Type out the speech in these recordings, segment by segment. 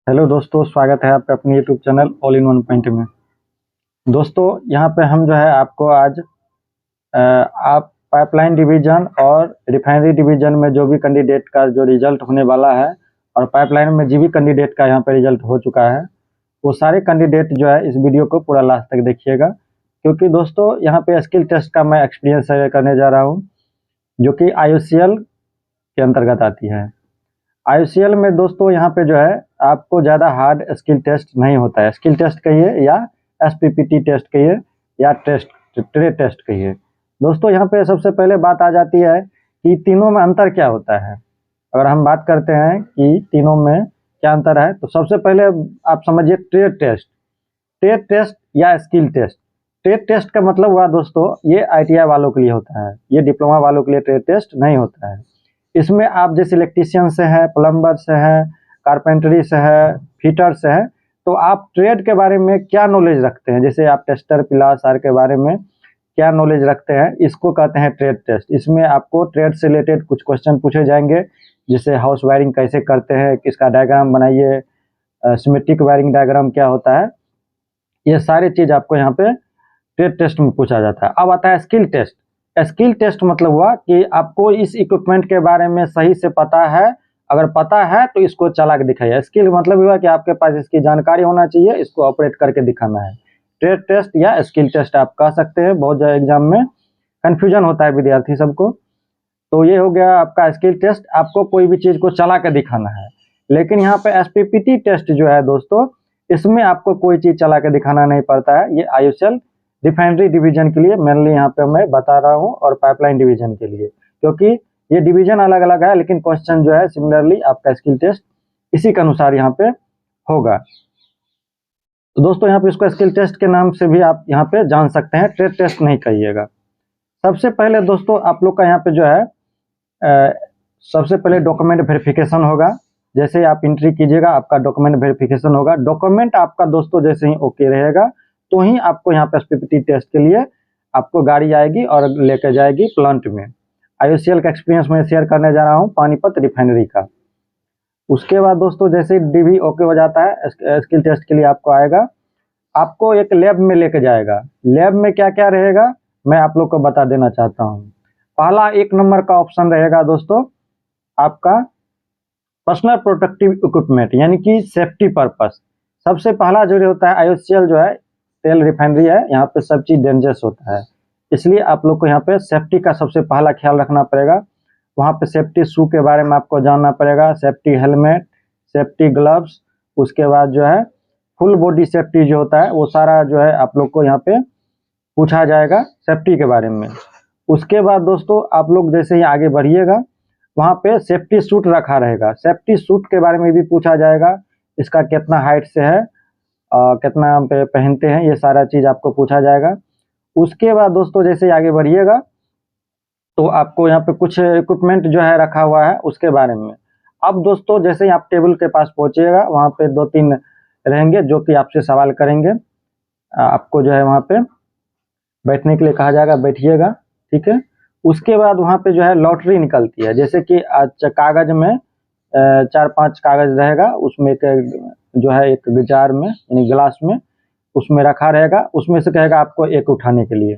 Hello दोस्तों, स्वागत है आपका अपने YouTube channel all in one point में। दोस्तों यहाँ पे हम जो है आपको आज आप पाइपलाइन डिवीजन और रिफाइनरी डिवीजन में जो भी कैंडिडेट का जो रिजल्ट होने वाला है और पाइपलाइन में जो भी कैंडिडेट का यहाँ पे रिजल्ट हो चुका है, वो सारे कैंडिडेट जो है इस वीडियो को पूरा लास्ट तक देखिएगा, क्योंकि दोस्तों यहाँ पे स्किल टेस्ट का मैं एक्सपीरियंस शेयर करने जा रहा हूँ, जो कि IOCL के अंतर्गत आती है। IOCL में दोस्तों यहाँ पे जो है आपको ज़्यादा हार्ड स्किल टेस्ट नहीं होता है। स्किल टेस्ट कहिए या SPPT टेस्ट कहिए या ट्रेड टेस्ट कहिए। दोस्तों यहाँ पे सबसे पहले बात आ जाती है कि तीनों में अंतर क्या होता है। अगर हम बात करते हैं कि तीनों में क्या अंतर है, तो सबसे पहले आप समझिए ट्रेड टेस्ट या स्किल टेस्ट। ट्रेड टेस्ट का मतलब हुआ दोस्तों, ये ITI वालों के लिए होता है, ये डिप्लोमा वालों के लिए ट्रेड टेस्ट नहीं होता है। इसमें आप जैसे इलेक्ट्रीशियन से है, प्लम्बर से है, कारपेंटरी से है, फिटर से है, तो आप ट्रेड के बारे में क्या नॉलेज रखते हैं, जैसे आप टेस्टर पिलासर के बारे में क्या नॉलेज रखते हैं, इसको कहते हैं ट्रेड टेस्ट। इसमें आपको ट्रेड से रिलेटेड कुछ क्वेश्चन पूछे जाएंगे, जैसे हाउस वायरिंग कैसे करते हैं, किसका डायग्राम बनाइए, सिमेट्रिक वायरिंग डायग्राम क्या होता है, ये सारी चीज़ आपको यहाँ पे ट्रेड टेस्ट में पूछा जाता है। अब आता है स्किल टेस्ट। स्किल टेस्ट मतलब हुआ कि आपको इस इक्विपमेंट के बारे में सही से पता है, अगर पता है तो इसको चला के दिखाइए। स्किल मतलब हुआ कि आपके पास इसकी जानकारी होना चाहिए, इसको ऑपरेट करके दिखाना है। ट्रेड टेस्ट या स्किल टेस्ट आप कह सकते हैं। बहुत ज़्यादा एग्जाम में कन्फ्यूजन होता है विद्यार्थी सबको। तो ये हो गया आपका स्किल टेस्ट, आपको कोई भी चीज़ को चला के दिखाना है। लेकिन यहाँ पे SPPT टेस्ट जो है दोस्तों, इसमें आपको कोई चीज़ चला के दिखाना नहीं पड़ता है। ये IOCL रिफाइनरी डिवीजन के लिए मेनली यहाँ पे मैं बता रहा हूँ, और पाइपलाइन डिवीजन के लिए, क्योंकि ये डिवीजन अलग अलग है, लेकिन क्वेश्चन जो है सिमिलरली आपका स्किल टेस्ट इसी के अनुसार यहाँ पे होगा। तो दोस्तों यहाँ पे इसको स्किल टेस्ट के नाम से भी आप यहाँ पे जान सकते हैं, ट्रेड टेस्ट नहीं कहिएगा। सबसे पहले दोस्तों आप लोग का यहाँ पे जो है सबसे पहले डॉक्यूमेंट वेरिफिकेशन होगा। जैसे आप एंट्री कीजिएगा, आपका डॉक्यूमेंट वेरिफिकेशन होगा। डॉक्यूमेंट आपका दोस्तों जैसे ही ओके रहेगा, तो ही आपको यहाँ पे SPPT टेस्ट के लिए आपको गाड़ी आएगी और लेकर जाएगी प्लांट में। IOCL का एक्सपीरियंस मैं शेयर करने जा रहा हूँ पानीपत रिफाइनरी का। उसके बाद दोस्तों जैसे DV ओके हो जाता है, स्किल टेस्ट के लिए आपको आएगा, आपको एक लैब में लेके जाएगा। लैब में क्या क्या रहेगा मैं आप लोग को बता देना चाहता हूँ। पहला 1 नंबर का ऑप्शन रहेगा दोस्तों आपका पर्सनल प्रोटेक्टिव इक्विपमेंट, यानी कि सेफ्टी पर्पस। सबसे पहला जो होता है, IOCL जो है तेल रिफाइनरी है, यहाँ पे सब चीज़ डेंजरस होता है, इसलिए आप लोग को यहाँ पे सेफ्टी का सबसे पहला ख्याल रखना पड़ेगा। वहाँ पे सेफ्टी शू के बारे में आपको जानना पड़ेगा, सेफ्टी हेलमेट, सेफ्टी ग्लव्स, उसके बाद जो है फुल बॉडी सेफ्टी जो होता है वो सारा जो है आप लोग को यहाँ पे पूछा जाएगा सेफ्टी के बारे में। उसके बाद दोस्तों आप लोग जैसे ही आगे बढ़िएगा, वहाँ पे सेफ्टी सूट रखा रहेगा। सेफ्टी सूट के बारे में भी पूछा जाएगा, इसका कितना हाइट से है, कितना पे पहनते हैं, ये सारा चीज़ आपको पूछा जाएगा। उसके बाद दोस्तों जैसे आगे बढ़िएगा, तो आपको यहाँ पे कुछ इक्विपमेंट जो है रखा हुआ है उसके बारे में। अब दोस्तों जैसे ही आप टेबल के पास पहुँचिएगा, वहाँ पे 2-3 रहेंगे जो कि आपसे सवाल करेंगे। आपको जो है वहाँ पे बैठने के लिए कहा जाएगा, बैठिएगा, ठीक है। उसके बाद वहाँ पे जो है लॉटरी निकलती है, जैसे कि कागज में 4-5 कागज रहेगा, उसमें जो है एक जार में यानी गिलास में उसमें रखा रहेगा। उसमें से कहेगा आपको एक उठाने के लिए,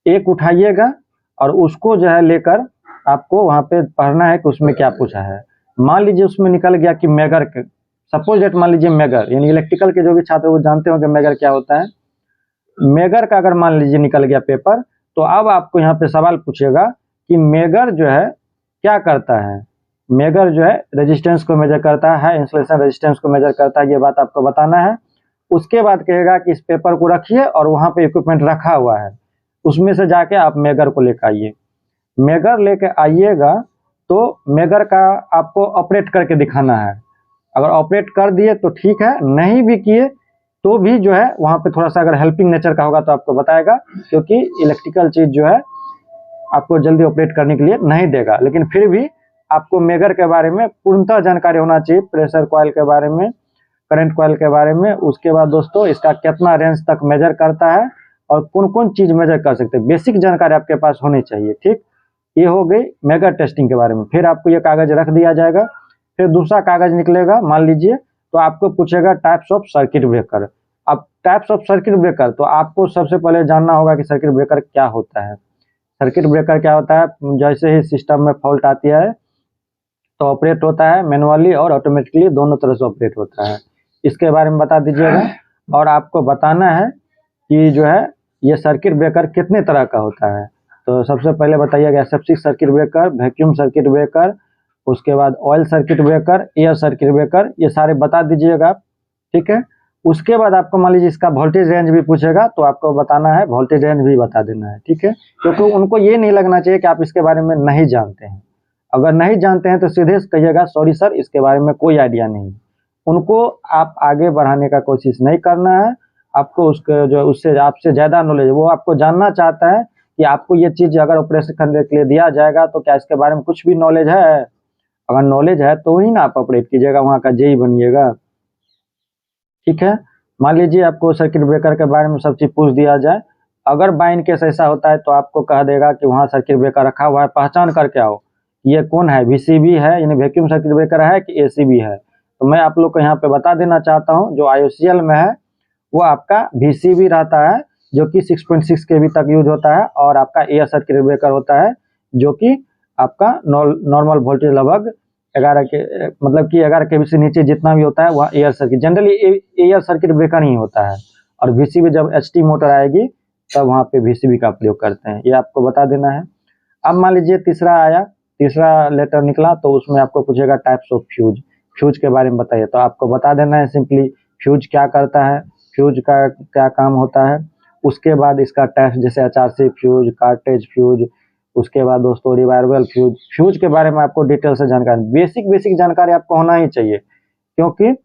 एक उठाइएगा और उसको जो है लेकर आपको वहाँ पे पढ़ना है कि उसमें क्या पूछा है। मान लीजिए उसमें निकल गया कि मेगर के, सपोज डेट मान लीजिए मेगर, यानी इलेक्ट्रिकल के जो भी छात्र वो जानते होंगे मेगर क्या होता है। मेगर का अगर मान लीजिए निकल गया पेपर, तो अब आपको यहाँ पे सवाल पूछेगा कि मेगर जो है क्या करता है। मेगर जो है रेजिस्टेंस को मेजर करता है, इंसुलेशन रेजिस्टेंस को मेजर करता है, ये बात आपको बताना है। उसके बाद कहेगा कि इस पेपर को रखिए और वहाँ पे इक्विपमेंट रखा हुआ है, उसमें से जाके आप मेगर को लेकर आइए। मेगर लेके आइएगा तो मेगर का आपको ऑपरेट करके दिखाना है। अगर ऑपरेट कर दिए तो ठीक है, नहीं भी किए तो भी जो है वहाँ पे थोड़ा सा अगर हेल्पिंग नेचर का होगा तो आपको बताएगा, क्योंकि इलेक्ट्रिकल चीज़ जो है आपको जल्दी ऑपरेट करने के लिए नहीं देगा। लेकिन फिर भी आपको मेगर के बारे में पूर्णतः जानकारी होना चाहिए, प्रेशर कॉइल के बारे में, करंट कॉइल के बारे में। उसके बाद दोस्तों इसका कितना रेंज तक मेजर करता है और कौन कौन चीज़ मेजर कर सकते हैं, बेसिक जानकारी आपके पास होनी चाहिए, ठीक। ये हो गई मेगर टेस्टिंग के बारे में। फिर आपको ये कागज़ रख दिया जाएगा, फिर दूसरा कागज़ निकलेगा, मान लीजिए तो आपको पूछेगा टाइप्स ऑफ सर्किट ब्रेकर। अब टाइप्स ऑफ सर्किट ब्रेकर, तो आपको सबसे पहले जानना होगा कि सर्किट ब्रेकर क्या होता है। सर्किट ब्रेकर क्या होता है, जैसे ही सिस्टम में फॉल्ट आती है तो ऑपरेट होता है मैनुअली और ऑटोमेटिकली, दोनों तरह से ऑपरेट होता है। इसके बारे में बता दीजिएगा। और आपको बताना है कि जो है ये सर्किट ब्रेकर कितने तरह का होता है। तो सबसे पहले बताइएगा aseptic circuit breaker, vacuum circuit breaker, उसके बाद oil circuit breaker, air circuit breaker, ये सारे बता दीजिएगा, ठीक है। उसके बाद आपको मान लीजिए इसका वोल्टेज रेंज भी पूछेगा तो आपको बताना है, वोल्टेज रेंज भी बता देना है, ठीक है। क्योंकि उनको ये नहीं लगना चाहिए कि आप इसके बारे में नहीं जानते हैं। अगर नहीं जानते हैं तो सीधे कहिएगा सॉरी सर, इसके बारे में कोई आइडिया नहीं। उनको आप आगे बढ़ाने का कोशिश नहीं करना है। आपको उसके जो उससे आपसे ज़्यादा नॉलेज, वो आपको जानना चाहता है कि आपको ये चीज़ अगर ऑपरेशन करने के लिए दिया जाएगा तो क्या इसके बारे में कुछ भी नॉलेज है। अगर नॉलेज है तो ही ना आप ऑपरेट कीजिएगा, वहाँ का जेई बनिएगा, ठीक है। मान लीजिए आपको सर्किट ब्रेकर के बारे में सब चीज़ पूछ दिया जाए, अगर बाय इन केस ऐसा होता है तो आपको कह देगा कि वहाँ सर्किट ब्रेकर रखा हुआ है, पहचान करके आओ। ये कौन है, वीसीबी है यानी वैक्यूम सर्किट ब्रेकर है कि एसीबी है। तो मैं आप लोग को यहाँ पे बता देना चाहता हूँ, जो आईओसीएल में है वो आपका वीसीबी रहता है, जो कि 6.6 केवी तक यूज होता है। और आपका एयर सर्किट ब्रेकर होता है जो कि आपका नॉर्मल वोल्टेज लगभग 11 के, मतलब कि 11 केवी से नीचे जितना भी होता है वह air circuit, generally air circuit breaker ही होता है। और वीसीबी जब एचटी मोटर आएगी तब वहाँ पे वीसीबी का प्रयोग करते हैं, ये आपको बता देना है। अब मान लीजिए तीसरा आया, तीसरा लेटर निकला तो उसमें आपको पूछेगा टाइप्स ऑफ फ्यूज। फ्यूज के बारे में बताइए, तो आपको बता देना है सिंपली फ्यूज क्या करता है, फ्यूज का क्या काम होता है। उसके बाद इसका टाइप्स जैसे एचआरसी फ्यूज, कार्टेज फ्यूज, उसके बाद दोस्तों रिवायरबल फ्यूज। फ्यूज के बारे में आपको डिटेल से जानकारी, बेसिक जानकारी आपको होना ही चाहिए, क्योंकि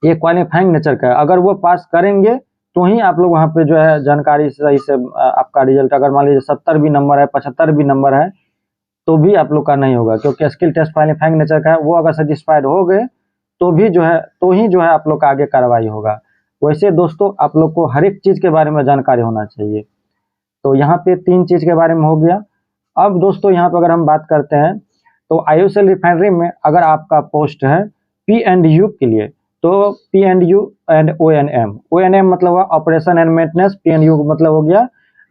ये क्वालिफाइंग नेचर का है। अगर वो पास करेंगे तो ही आप लोग वहाँ पे जो है जानकारी सही से आपका रिजल्ट, अगर मान लीजिए 70 भी नंबर है, 75 भी नंबर है, तो भी आप लोग का नहीं होगा, क्योंकि स्किल टेस्ट क्वालिफाइंग नेचर का है। वो अगर सेटिस्फाइड हो गए तो भी जो है, तो ही जो है आप लोग का आगे कार्रवाई होगा। वैसे दोस्तों आप लोग को हर एक चीज़ के बारे में जानकारी होना चाहिए। तो यहाँ पे 3 चीज़ के बारे में हो गया। अब दोस्तों यहाँ पे अगर हम बात करते हैं तो आईओसीएल रिफाइनरी में अगर आपका पोस्ट है P&U के लिए, तो P&U एंड O&M मतलब हुआ ऑपरेशन एंड मेंटेनेंस, P&U मतलब हो गया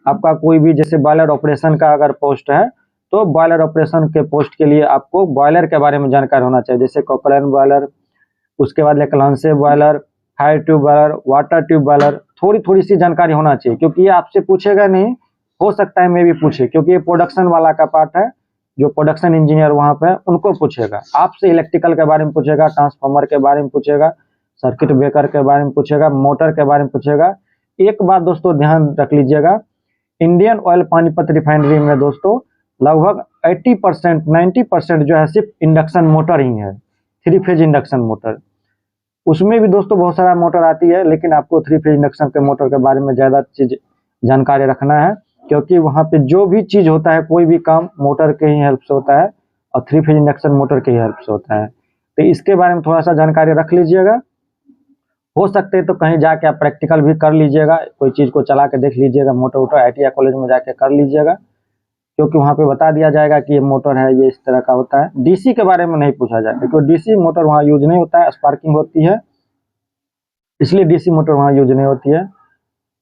आपका कोई भी, जैसे बॉयलर ऑपरेशन का अगर पोस्ट है तो बॉयलर ऑपरेशन के पोस्ट के लिए आपको बॉयलर के बारे में जानकारी होना चाहिए, जैसे कोकलेन बॉयलर, उसके बाद लेक्लांसे boiler, fire tube boiler, water tube boiler. थोड़ी सी जानकारी होना चाहिए, क्योंकि ये आपसे पूछेगा नहीं, हो सकता है मैं भी पूछे, क्योंकि ये प्रोडक्शन वाला का पार्ट है। जो प्रोडक्शन इंजीनियर वहाँ पे उनको पूछेगा, आपसे इलेक्ट्रिकल के बारे में पूछेगा, ट्रांसफार्मर के बारे में पूछेगा, सर्किट ब्रेकर के बारे में पूछेगा, मोटर के बारे में पूछेगा। एक बात दोस्तों ध्यान रख लीजिएगा, इंडियन ऑयल पानीपत रिफाइनरी में दोस्तों लगभग 80% 90% जो है सिर्फ इंडक्शन मोटर ही है, 3 फेज इंडक्शन मोटर। उसमें भी दोस्तों बहुत सारा मोटर आती है, लेकिन आपको 3 फेज इंडक्शन के मोटर के बारे में ज़्यादा चीज जानकारी रखना है, क्योंकि वहाँ पे जो भी चीज़ होता है, कोई भी काम मोटर के ही हेल्प से होता है और 3 फेज इंडक्शन मोटर के ही हेल्प से होता है। तो इसके बारे में थोड़ा सा जानकारी रख लीजिएगा। हो सकते तो कहीं जाके आप प्रैक्टिकल भी कर लीजिएगा, कोई चीज़ को चला के देख लीजिएगा, मोटर वोटर ITI कॉलेज में जाके कर लीजिएगा, क्योंकि वहाँ पे बता दिया जाएगा कि ये मोटर है, ये इस तरह का होता है। डीसी के बारे में नहीं पूछा जाएगा, क्योंकि डीसी मोटर वहाँ यूज नहीं होता है, स्पार्किंग होती है, इसलिए डीसी मोटर वहाँ यूज नहीं होती है।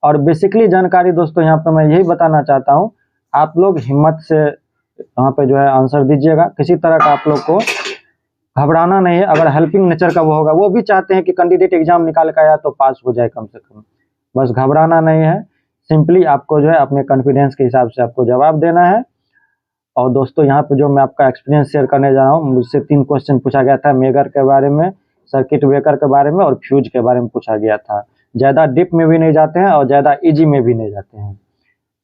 और बेसिकली जानकारी दोस्तों यहाँ पे मैं यही बताना चाहता हूँ, आप लोग हिम्मत से वहाँ पे जो है आंसर दीजिएगा। किसी तरह का आप लोग को घबराना नहीं है। अगर हेल्पिंग नेचर का वो होगा, वो भी चाहते हैं कि कैंडिडेट एग्जाम निकाल के आया तो पास हो जाए कम से कम, बस घबराना नहीं है। सिंपली आपको जो है अपने कॉन्फिडेंस के हिसाब से आपको जवाब देना है। और दोस्तों यहाँ पे जो मैं आपका एक्सपीरियंस शेयर करने जा रहा हूँ, मुझसे 3 क्वेश्चन पूछा गया था, मेगर के बारे में, सर्किट ब्रेकर के बारे में और फ्यूज के बारे में पूछा गया था। ज़्यादा डीप में भी नहीं जाते हैं और ज़्यादा इजी में भी नहीं जाते हैं,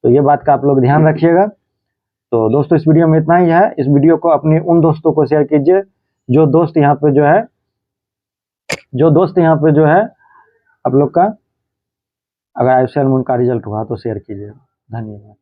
तो ये बात का आप लोग ध्यान रखिएगा। तो दोस्तों इस वीडियो में इतना ही है। इस वीडियो को अपने उन दोस्तों को शेयर कीजिए जो दोस्त यहाँ पे जो है आप लोग का अगर आईसीएल में उनका रिजल्ट हुआ तो शेयर कीजिए। धन्यवाद।